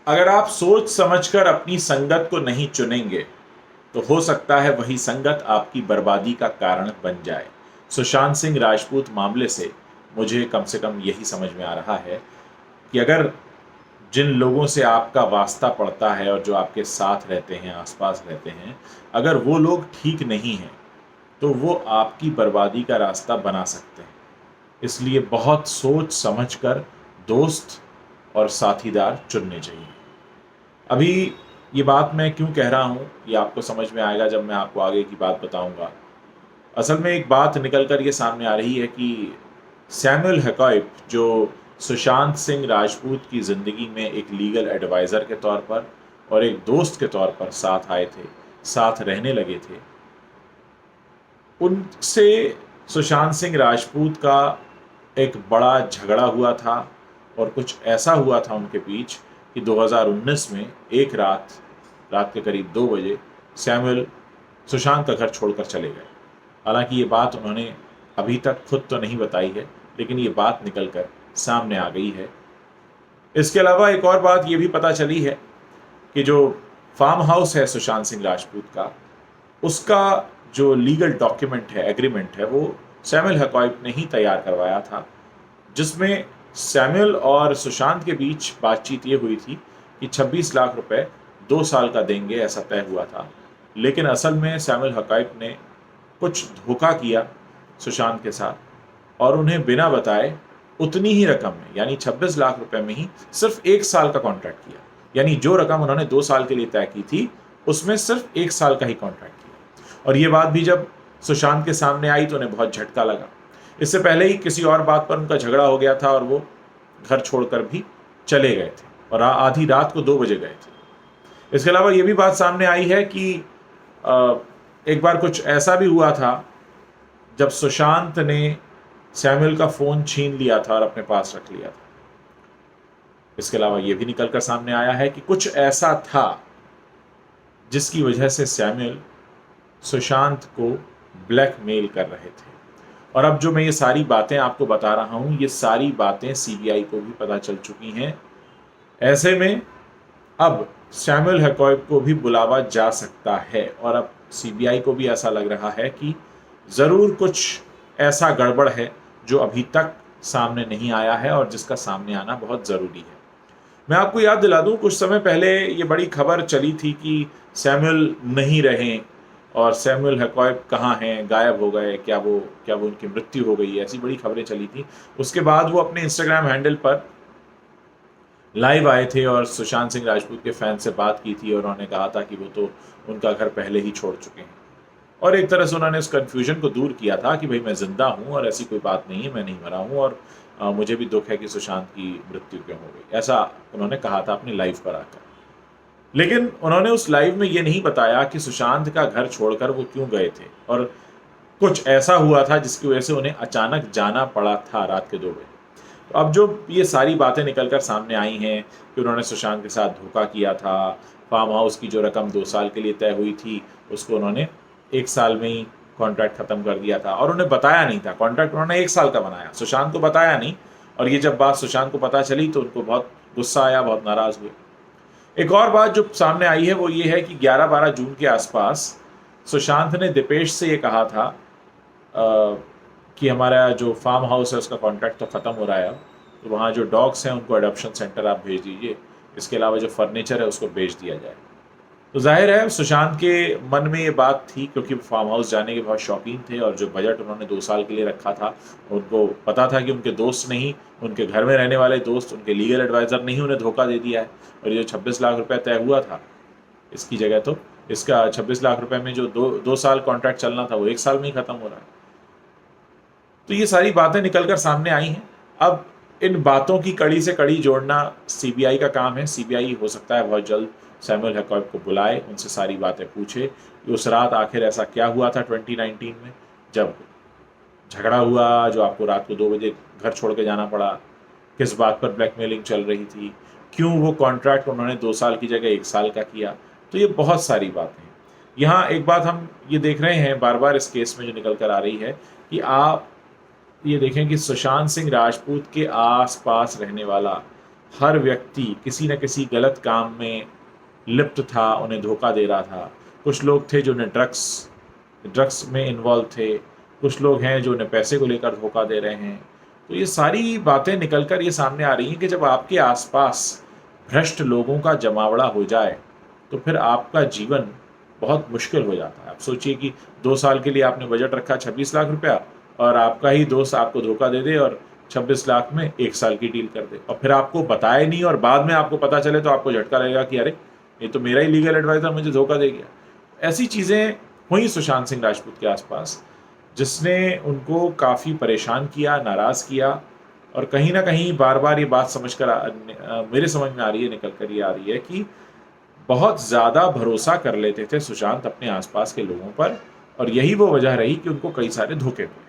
अगर आप सोच समझकर अपनी संगत को नहीं चुनेंगे तो हो सकता है वही संगत आपकी बर्बादी का कारण बन जाए। सुशांत सिंह राजपूत मामले से कम यही समझ में आ रहा है कि अगर जिन लोगों से आपका वास्ता पड़ता है और जो आपके साथ रहते हैं, आसपास रहते हैं, अगर वो लोग ठीक नहीं हैं तो वो आपकी बर्बादी का रास्ता बना सकते हैं। इसलिए बहुत सोच समझकर दोस्त और साथीदार चुनने चाहिए। अभी ये बात मैं क्यों कह रहा हूँ ये आपको समझ में आएगा जब मैं आपको आगे की बात बताऊंगा। असल में एक बात निकल कर ये सामने आ रही है कि सैमुअल हैकॉइप जो सुशांत सिंह राजपूत की ज़िंदगी में एक लीगल एडवाइज़र के तौर पर और एक दोस्त के तौर पर साथ आए थे, साथ रहने लगे थे, उनसे सुशांत सिंह राजपूत का एक बड़ा झगड़ा हुआ था और कुछ ऐसा हुआ था उनके बीच कि 2019 में एक रात के करीब 2 बजे सैमुअल सुशांत का घर छोड़कर चले गए। हालांकि ये बात उन्होंने अभी तक खुद तो नहीं बताई है, लेकिन ये बात निकल कर सामने आ गई है। इसके अलावा एक और बात ये भी पता चली है कि जो फार्म हाउस है सुशांत सिंह राजपूत का, उसका जो लीगल डॉक्यूमेंट है, एग्रीमेंट है, वो सैमुअल हैकॉइप ने ही तैयार करवाया था, जिसमें सैमुअल और सुशांत के बीच बातचीत ये हुई थी कि 26 लाख रुपए 2 साल का देंगे, ऐसा तय हुआ था। लेकिन असल में सैमुअल हैकॉइप ने कुछ धोखा किया सुशांत के साथ और उन्हें बिना बताए उतनी ही रकम में, यानी 26 लाख रुपए में ही सिर्फ 1 साल का कॉन्ट्रैक्ट किया। यानी जो रकम उन्होंने 2 साल के लिए तय की थी उसमें सिर्फ 1 साल का ही कॉन्ट्रैक्ट किया। और ये बात भी जब सुशांत के सामने आई तो उन्हें बहुत झटका लगा। इससे पहले ही किसी और बात पर उनका झगड़ा हो गया था और वो घर छोड़कर भी चले गए थे और आधी रात को 2 बजे गए थे। इसके अलावा ये भी बात सामने आई है कि एक बार कुछ ऐसा भी हुआ था जब सुशांत ने सैमुअल का फ़ोन छीन लिया था और अपने पास रख लिया था। इसके अलावा ये भी निकलकर सामने आया है कि कुछ ऐसा था जिसकी वजह से सैमुअल सुशांत को ब्लैकमेल कर रहे थे। और अब जो मैं ये सारी बातें आपको बता रहा हूँ, ये सारी बातें सीबीआई को भी पता चल चुकी हैं। ऐसे में अब सैमुअल हैकॉइप को भी बुलावा जा सकता है और अब सीबीआई को भी ऐसा लग रहा है कि ज़रूर कुछ ऐसा गड़बड़ है जो अभी तक सामने नहीं आया है और जिसका सामने आना बहुत ज़रूरी है। मैं आपको याद दिला दूं, कुछ समय पहले ये बड़ी खबर चली थी कि सैमुअल नहीं रहे और सैमुअल हैकॉइप कहाँ हैं, गायब हो गए, क्या वो उनकी मृत्यु हो गई, ऐसी बड़ी खबरें चली थी। उसके बाद वो अपने इंस्टाग्राम हैंडल पर लाइव आए थे और सुशांत सिंह राजपूत के फैन से बात की थी और उन्होंने कहा था कि वो तो उनका घर पहले ही छोड़ चुके हैं और एक तरह से उन्होंने उस कन्फ्यूजन को दूर किया था कि भाई मैं ज़िंदा हूँ और ऐसी कोई बात नहीं है, मैं नहीं मरा हूँ और मुझे भी दुख है कि सुशांत की मृत्यु क्यों हो गई, ऐसा उन्होंने कहा था अपनी लाइव पर आकर। लेकिन उन्होंने उस लाइव में ये नहीं बताया कि सुशांत का घर छोड़कर वो क्यों गए थे और कुछ ऐसा हुआ था जिसकी वजह से उन्हें अचानक जाना पड़ा था रात के 2 बजे। तो अब जो ये सारी बातें निकलकर सामने आई हैं कि उन्होंने सुशांत के साथ धोखा किया था, फार्म हाउस की जो रकम 2 साल के लिए तय हुई थी उसको उन्होंने 1 साल में ही कॉन्ट्रैक्ट ख़त्म कर दिया था और उन्हें बताया नहीं था। कॉन्ट्रैक्ट उन्होंने 1 साल का बनाया, सुशांत को बताया नहीं। और ये जब बात सुशांत को पता चली तो उनको बहुत गुस्सा आया, बहुत नाराज़ हुए। एक और बात जो सामने आई है वो ये है कि 11-12 जून के आसपास सुशांत ने दीपेश से ये कहा था कि हमारा जो फार्म हाउस है उसका कॉन्ट्रैक्ट तो ख़त्म हो रहा है, तो वहाँ जो डॉग्स हैं उनको अडॉप्शन सेंटर आप भेज दीजिए, इसके अलावा जो फर्नीचर है उसको बेच दिया जाए। तो जाहिर है सुशांत के मन में ये बात थी क्योंकि फार्म हाउस जाने के बहुत शौकीन थे और जो बजट उन्होंने 2 साल के लिए रखा था, उनको पता था कि उनके दोस्त नहीं, उनके घर में रहने वाले दोस्त, उनके लीगल एडवाइज़र नहीं उन्हें धोखा दे दिया है। और ये जो 26 लाख रुपये तय हुआ था इसकी जगह तो इसका 26 लाख रुपये में जो 2 साल कॉन्ट्रैक्ट चलना था वो 1 साल में ही ख़त्म हो रहा है। तो ये सारी बातें निकल कर सामने आई हैं। अब इन बातों की कड़ी से कड़ी जोड़ना सीबीआई का काम है। सीबीआई हो सकता है बहुत जल्द सैमुअल हैकॉइप को बुलाए, उनसे सारी बातें पूछे कि उस रात आखिर ऐसा क्या हुआ था 2019 में जब झगड़ा हुआ, जो आपको रात को 2 बजे घर छोड़ के जाना पड़ा, किस बात पर ब्लैकमेलिंग चल रही थी, क्यों वो कॉन्ट्रैक्ट उन्होंने 2 साल की जगह 1 साल का किया। तो ये बहुत सारी बातें हैं। यहाँ एक बात हम ये देख रहे हैं बार बार इस केस में जो निकल कर आ रही है कि आप ये देखें कि सुशांत सिंह राजपूत के आस पास रहने वाला हर व्यक्ति किसी न किसी गलत काम में लिप्त था, उन्हें धोखा दे रहा था। कुछ लोग थे जो उन्हें ड्रग्स में इन्वॉल्व थे, कुछ लोग हैं जो उन्हें पैसे को लेकर धोखा दे रहे हैं। तो ये सारी बातें निकल कर ये सामने आ रही हैं कि जब आपके आसपास भ्रष्ट लोगों का जमावड़ा हो जाए तो फिर आपका जीवन बहुत मुश्किल हो जाता है। आप सोचिए कि 2 साल के लिए आपने बजट रखा 26 लाख रुपया और आपका ही दोस्त आपको धोखा दे दे और 26 लाख में 1 साल की डील कर दे और फिर आपको बताए नहीं और बाद में आपको पता चले तो आपको झटका लगेगा कि अरे ये तो मेरा ही लीगल एडवाइजर मुझे धोखा दे गया। ऐसी चीज़ें हुई सुशांत सिंह राजपूत के आसपास, जिसने उनको काफ़ी परेशान किया, नाराज़ किया और कहीं ना कहीं बार बार ये बात मेरे समझ में आ रही है, निकल कर ये आ रही है कि बहुत ज़्यादा भरोसा कर लेते थे सुशांत अपने आसपास के लोगों पर और यही वो वजह रही कि उनको कई सारे धोखे मिले।